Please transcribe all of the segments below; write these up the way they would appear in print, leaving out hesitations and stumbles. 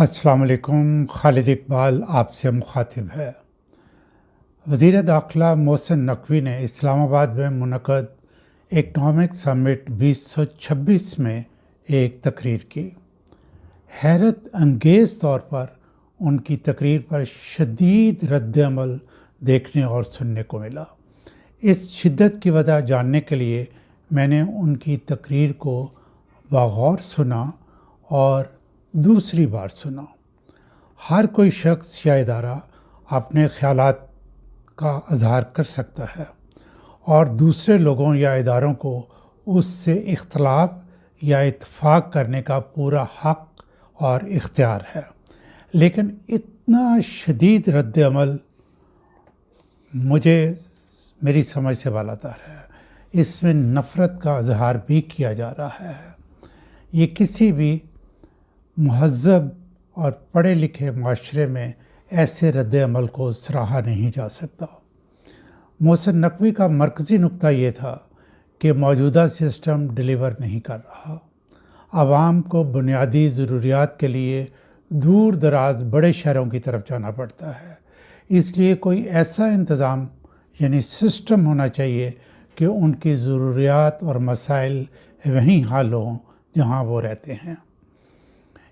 السلام علیکم۔ خالد اقبال آپ سے مخاطب ہے۔ وزیر داخلہ محسن نقوی نے اسلام آباد میں منعقد اکنامک سمٹ 2026 میں ایک تقریر کی۔ حیرت انگیز طور پر ان کی تقریر پر شدید رد عمل دیکھنے اور سننے کو ملا۔ اس شدت کی وجہ جاننے کے لیے میں نے ان کی تقریر کو بغور سنا اور دوسری بار سنا۔ ہر کوئی شخص یا ادارہ اپنے خیالات کا اظہار کر سکتا ہے اور دوسرے لوگوں یا اداروں کو اس سے اختلاف یا اتفاق کرنے کا پورا حق اور اختیار ہے، لیکن اتنا شدید رد عمل میری سمجھ سے بالاتر ہے۔ اس میں نفرت کا اظہار بھی کیا جا رہا ہے۔ یہ کسی بھی مہذب اور پڑھے لکھے معاشرے میں ایسے رد عمل کو سراہا نہیں جا سکتا۔ محسن نقوی کا مرکزی نقطہ یہ تھا کہ موجودہ سسٹم ڈیلیور نہیں کر رہا۔ عوام کو بنیادی ضروریات کے لیے دور دراز بڑے شہروں کی طرف جانا پڑتا ہے۔ اس لیے کوئی ایسا انتظام یعنی سسٹم ہونا چاہیے کہ ان کی ضروریات اور مسائل وہیں حل ہوں جہاں وہ رہتے ہیں۔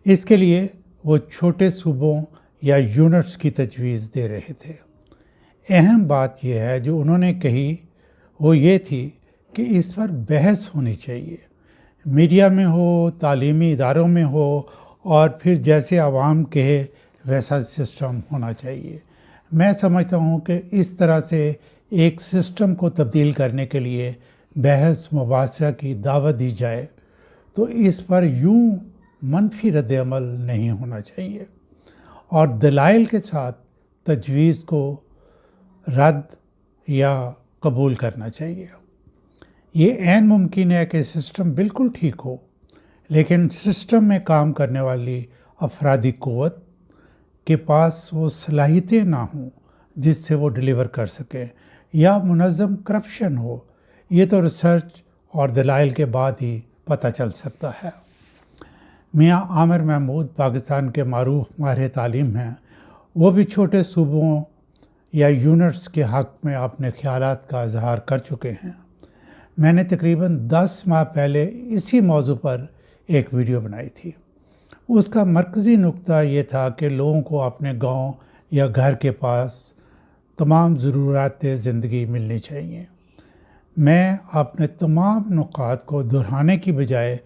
اس کے لیے وہ چھوٹے صوبوں یا یونٹس کی تجویز دے رہے تھے۔ اہم بات یہ ہے جو انہوں نے کہی وہ یہ تھی کہ اس پر بحث ہونی چاہیے، میڈیا میں ہو، تعلیمی اداروں میں ہو، اور پھر جیسے عوام کہے ویسا سسٹم ہونا چاہیے۔ میں سمجھتا ہوں کہ اس طرح سے ایک سسٹم کو تبدیل کرنے کے لیے بحث مباحثہ کی دعوت دی جائے تو اس پر یوں منفی رد عمل نہیں ہونا چاہیے اور دلائل کے ساتھ تجویز کو رد یا قبول کرنا چاہیے۔ یہ عین ممکن ہے کہ سسٹم بالکل ٹھیک ہو، لیکن سسٹم میں کام کرنے والی افرادی قوت کے پاس وہ صلاحیتیں نہ ہوں جس سے وہ ڈیلیور کر سکیں، یا منظم کرپشن ہو۔ یہ تو ریسرچ اور دلائل کے بعد ہی پتہ چل سکتا ہے۔ میاں عامر محمود پاکستان کے معروف ماہر تعلیم ہیں۔ وہ بھی چھوٹے صوبوں یا یونٹس کے حق میں اپنے خیالات کا اظہار کر چکے ہیں۔ میں نے تقریباً 10 ماہ پہلے اسی موضوع پر ایک ویڈیو بنائی تھی۔ اس کا مرکزی نقطہ یہ تھا کہ لوگوں کو اپنے گاؤں یا گھر کے پاس تمام ضروریات زندگی ملنی چاہیے۔ میں اپنے تمام نکات کو دہرانے کی بجائے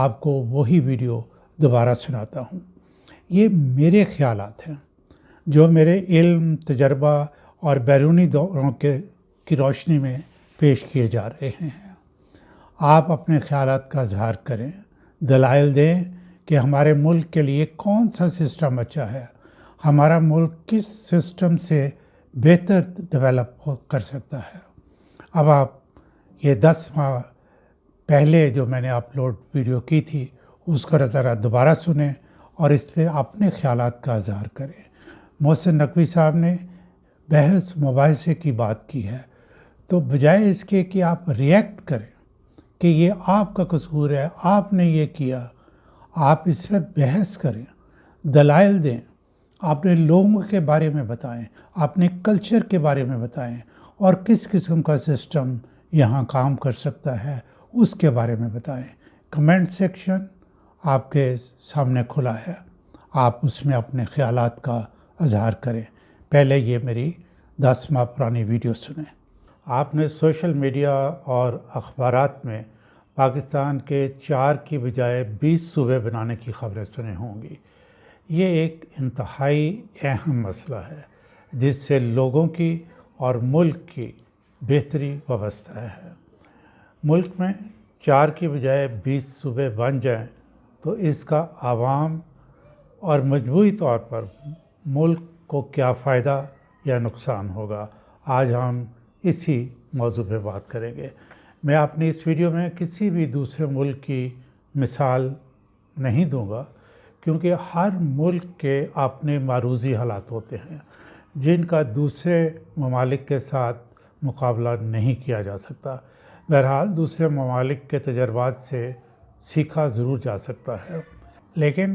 آپ کو وہی ویڈیو دوبارہ سناتا ہوں۔ یہ میرے خیالات ہیں جو میرے علم، تجربہ اور بیرونی دوروں کی روشنی میں پیش کیے جا رہے ہیں۔ آپ اپنے خیالات کا اظہار کریں، دلائل دیں کہ ہمارے ملک کے لیے کون سا سسٹم اچھا ہے، ہمارا ملک کس سسٹم سے بہتر ڈیولپ کر سکتا ہے۔ اب آپ یہ 10 ماہ پہلے جو میں نے اپلوڈ ویڈیو کی تھی اس کو ذرا دوبارہ سنیں اور اس پہ اپنے خیالات کا اظہار کریں۔ محسن نقوی صاحب نے بحث مباحثے کی بات کی ہے، تو بجائے اس کے کہ آپ ریئیکٹ کریں کہ یہ آپ کا قصور ہے، آپ نے یہ کیا، آپ اس پہ بحث کریں، دلائل دیں، اپنے لوگوں کے بارے میں بتائیں، اپنے کلچر کے بارے میں بتائیں، اور کس قسم کا سسٹم یہاں کام کر سکتا ہے اس کے بارے میں بتائیں۔ کمنٹ سیکشن آپ کے سامنے کھلا ہے، آپ اس میں اپنے خیالات کا اظہار کریں۔ پہلے یہ میری 10 ماہ پرانی ویڈیو سنیں۔ آپ نے سوشل میڈیا اور اخبارات میں پاکستان کے 4 کی بجائے 20 صوبے بنانے کی خبریں سنی ہوں گی۔ یہ ایک انتہائی اہم مسئلہ ہے جس سے لوگوں کی اور ملک کی بہتری وابستہ ہے۔ ملک میں 4 کی بجائے 20 صوبے بن جائیں تو اس کا عوام اور مجموعی طور پر ملک کو کیا فائدہ یا نقصان ہوگا، آج ہم اسی موضوع پہ بات کریں گے۔ میں اپنی اس ویڈیو میں کسی بھی دوسرے ملک کی مثال نہیں دوں گا، کیونکہ ہر ملک کے اپنے معروضی حالات ہوتے ہیں جن کا دوسرے ممالک کے ساتھ مقابلہ نہیں کیا جا سکتا۔ بہرحال دوسرے ممالک کے تجربات سے سیکھا ضرور جا سکتا ہے، لیکن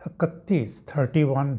31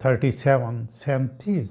37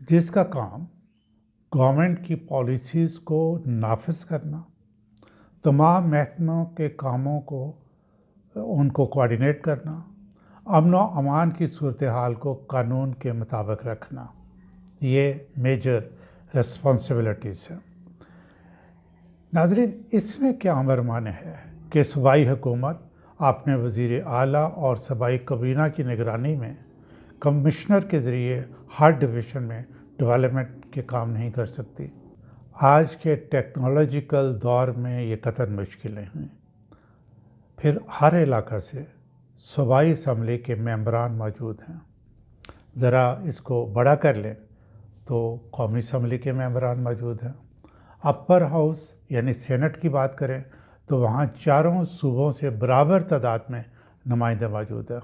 جس کا کام گورنمنٹ کی پالیسیز کو نافذ کرنا، تمام محکموں کے کاموں کو ان کو کوآرڈینیٹ کرنا، امن و امان کی صورتحال کو قانون کے مطابق رکھنا، یہ میجر ریسپانسبلٹیز ہیں۔ ناظرین، اس میں کیا امر مانے ہے کہ صوبائی حکومت اپنے وزیر اعلیٰ اور صوبائی کابینہ کی نگرانی میں کمشنر کے ذریعے ہر ڈویژن میں ڈیولپمنٹ کے کام نہیں کر سکتی۔ آج کے ٹیکنالوجیکل دور میں یہ قطعاً مشکلیں ہیں۔ پھر ہر علاقہ سے صوبائی اسمبلی کے ممبران موجود ہیں۔ ذرا اس کو بڑا کر لیں تو قومی اسمبلی کے ممبران موجود ہیں۔ اپر ہاؤس یعنی سینٹ کی بات کریں تو وہاں چاروں صوبوں سے برابر تعداد میں نمائندے موجود ہیں۔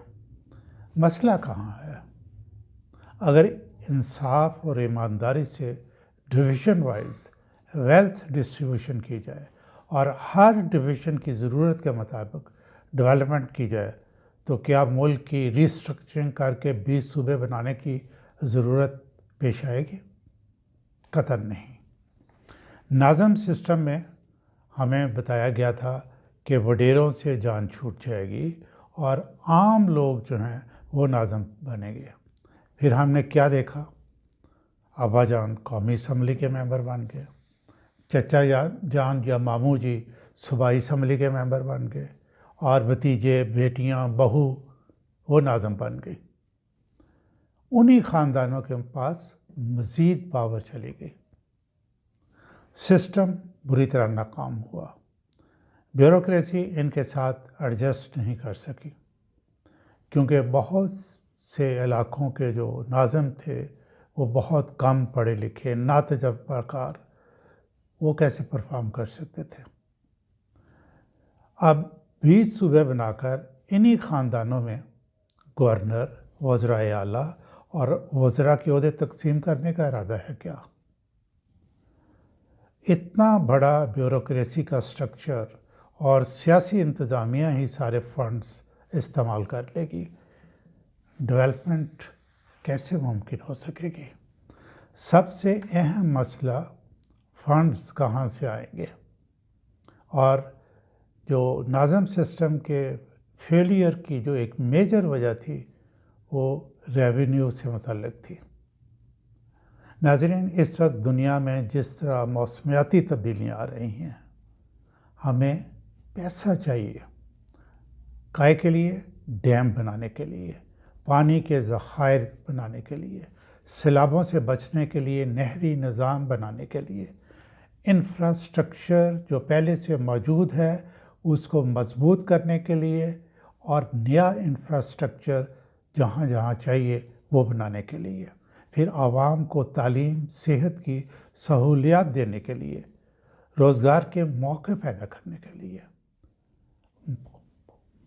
مسئلہ کہاں ہے؟ اگر انصاف اور ایمانداری سے ڈویژن وائز ویلتھ ڈسٹریبیوشن کی جائے اور ہر ڈویژن کی ضرورت کے مطابق ڈیولپمنٹ کی جائے تو کیا ملک کی ریسٹرکچرنگ کر کے 20 صوبے بنانے کی ضرورت پیش آئے گی؟ قطعاً نہیں۔ ناظم سسٹم میں ہمیں بتایا گیا تھا کہ وڈیروں سے جان چھوٹ جائے گی اور عام لوگ جو ہیں وہ ناظم بنیں گے۔ پھر ہم نے کیا دیکھا؟ ابا جان قومی اسمبلی کے ممبر بن گئے، چچا جان یا ماموں جی صوبائی اسمبلی کے ممبر بن گئے، اور بھتیجے، بیٹیاں، بہو وہ ناظم بن گئی۔ انہی خاندانوں کے پاس مزید پاور چلی گئی۔ سسٹم بری طرح ناکام ہوا۔ بیوروکریسی ان کے ساتھ ایڈجسٹ نہیں کر سکی، کیونکہ بہت سے علاقوں کے جو ناظم تھے وہ بہت کم پڑھے لکھے، ناتجربہ کار، وہ کیسے پرفارم کر سکتے تھے؟ اب 20 صوبے بنا کر انہی خاندانوں میں گورنر، وزرائے اعلیٰ اور وزراء کے عہدے تقسیم کرنے کا ارادہ ہے کیا؟ اتنا بڑا بیوروکریسی کا سٹرکچر اور سیاسی انتظامیہ ہی سارے فنڈز استعمال کر لے گی، ڈیولپمنٹ کیسے ممکن ہو سکے گی؟ سب سے اہم مسئلہ فنڈز کہاں سے آئیں گے؟ اور جو ناظم سسٹم کے فیلئر کی جو ایک میجر وجہ تھی وہ ریونیو سے متعلق تھی۔ ناظرین، اس وقت دنیا میں جس طرح موسمیاتی تبدیلیاں آ رہی ہیں، ہمیں پیسہ چاہیے۔ کائے کے لیے؟ ڈیم بنانے کے لیے، پانی کے ذخائر بنانے کے لیے، سیلابوں سے بچنے کے لیے نہری نظام بنانے کے لیے، انفراسٹرکچر جو پہلے سے موجود ہے اس کو مضبوط کرنے کے لیے، اور نیا انفراسٹرکچر جہاں جہاں چاہیے وہ بنانے کے لیے، پھر عوام کو تعلیم، صحت کی سہولیات دینے کے لیے، روزگار کے موقع پیدا کرنے کے لیے،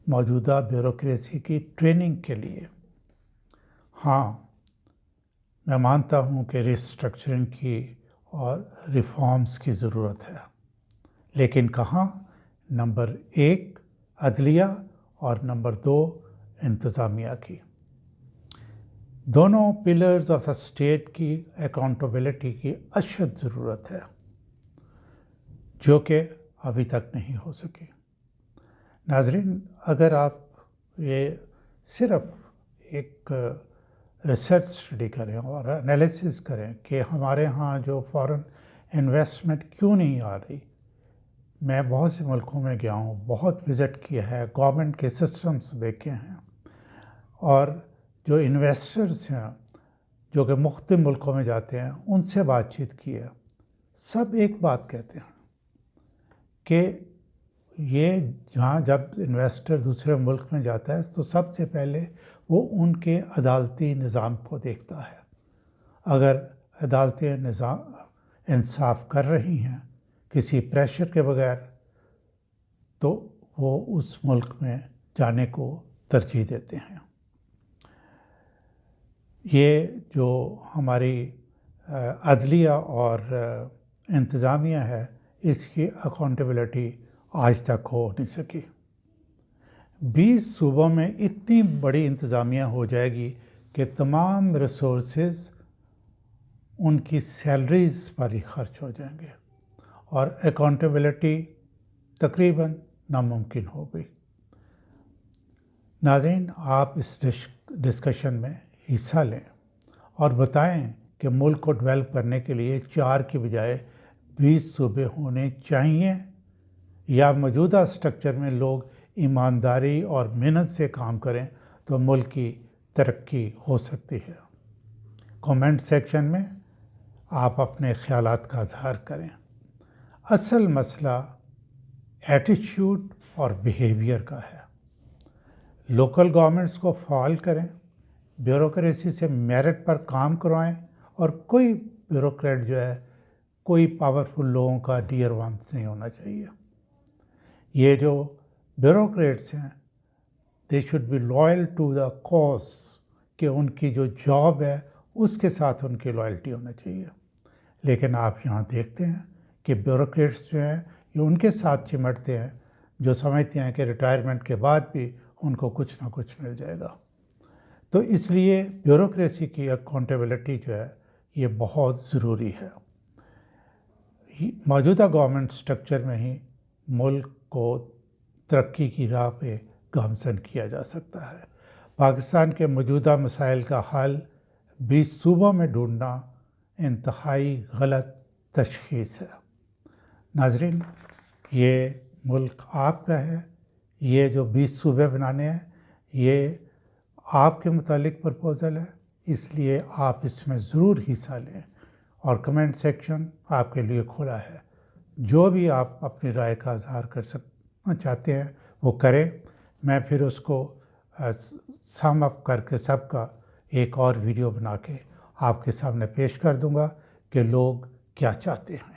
موجودہ بیوروکریسی کی ٹریننگ کے لیے۔ ہاں، میں مانتا ہوں کہ ریسٹرکچرنگ کی اور ریفارمز کی ضرورت ہے، لیکن کہاں؟ نمبر 1 عدلیہ اور نمبر 2 انتظامیہ کی۔ دونوں پلرز آف اسٹیٹ کی اکاؤنٹیبلٹی کی اشد ضرورت ہے، جو کہ ابھی تک نہیں ہو سکی۔ ناظرین، اگر آپ یہ صرف ایک ریسرچ اسٹڈی کریں اور انالیسس کریں کہ ہمارے ہاں جو فارن انویسٹمنٹ کیوں نہیں آ رہی، میں بہت سے ملکوں میں گیا ہوں، بہت وزٹ کیا ہے، گورنمنٹ کے سسٹمز دیکھے ہیں، اور جو انویسٹرز ہیں جو کہ مختلف ملکوں میں جاتے ہیں ان سے بات چیت کی ہے، سب ایک بات کہتے ہیں کہ یہ جہاں جب انویسٹر دوسرے ملک میں جاتا ہے تو سب سے پہلے وہ ان کے عدالتی نظام کو دیکھتا ہے۔ اگر عدالتیں نظام انصاف کر رہی ہیں کسی پریشر کے بغیر تو وہ اس ملک میں جانے کو ترجیح دیتے ہیں۔ یہ جو ہماری عدلیہ اور انتظامیہ ہے، اس کی اکاؤنٹیبلٹی آج تک ہو نہیں سکی۔ 20 صوبوں میں اتنی بڑی انتظامیہ ہو جائے گی کہ تمام ریسورسز ان کی سیلریز پر ہی خرچ ہو جائیں گے اور اکاؤنٹیبلٹی تقریباً ناممکن ہو گئی۔ ناظرین، آپ اس ڈسکشن میں حصہ لیں اور بتائیں کہ ملک کو ڈیولپ کرنے کے لیے 4 کی بجائے 20 صوبے ہونے چاہیے یا موجودہ سٹرکچر میں لوگ ایمانداری اور محنت سے کام کریں تو ملک کی ترقی ہو سکتی ہے۔ کامنٹ سیکشن میں آپ اپنے خیالات کا اظہار کریں۔ اصل مسئلہ ایٹیٹیوڈ اور بیہیویئر کا ہے۔ لوکل گورنمنٹس کو فعال کریں، بیوروکریسی سے میرٹ پر کام کروائیں اور کوئی بیوروکریٹ جو ہے کوئی پاورفل لوگوں کا ڈیئر وانس نہیں ہونا چاہیے۔ یہ جو بیوروکریٹس ہیں they should be loyal to the cause, کہ ان کی جو جاب ہے اس کے ساتھ ان کی لائلٹی ہونا چاہیے۔ لیکن آپ یہاں دیکھتے ہیں کہ بیوروکریٹس جو ہیں یہ ان کے ساتھ چمٹتے ہیں جو سمجھتے ہیں کہ ریٹائرمنٹ کے بعد بھی ان کو کچھ نہ کچھ مل جائے گا۔ تو اس لیے بیوروکریسی کی اکاؤنٹیبلٹی جو ہے یہ بہت ضروری ہے۔ موجودہ گورنمنٹ سٹرکچر میں ہی ملک کو ترقی کی راہ پہ گامزن کیا جا سکتا ہے۔ پاکستان کے موجودہ مسائل کا حل 20 صوبوں میں ڈھونڈنا انتہائی غلط تشخیص ہے۔ ناظرین، یہ ملک آپ کا ہے، یہ جو 20 صوبے بنانے ہیں یہ آپ کے متعلق پرپوزل ہے، اس لیے آپ اس میں ضرور حصہ لیں اور کمنٹ سیکشن آپ کے لیے کھلا ہے۔ جو بھی آپ اپنی رائے کا اظہار کرنا چاہتے ہیں وہ کریں، میں پھر اس کو سم اپ کر کے سب کا ایک اور ویڈیو بنا کے آپ کے سامنے پیش کر دوں گا کہ لوگ کیا چاہتے ہیں۔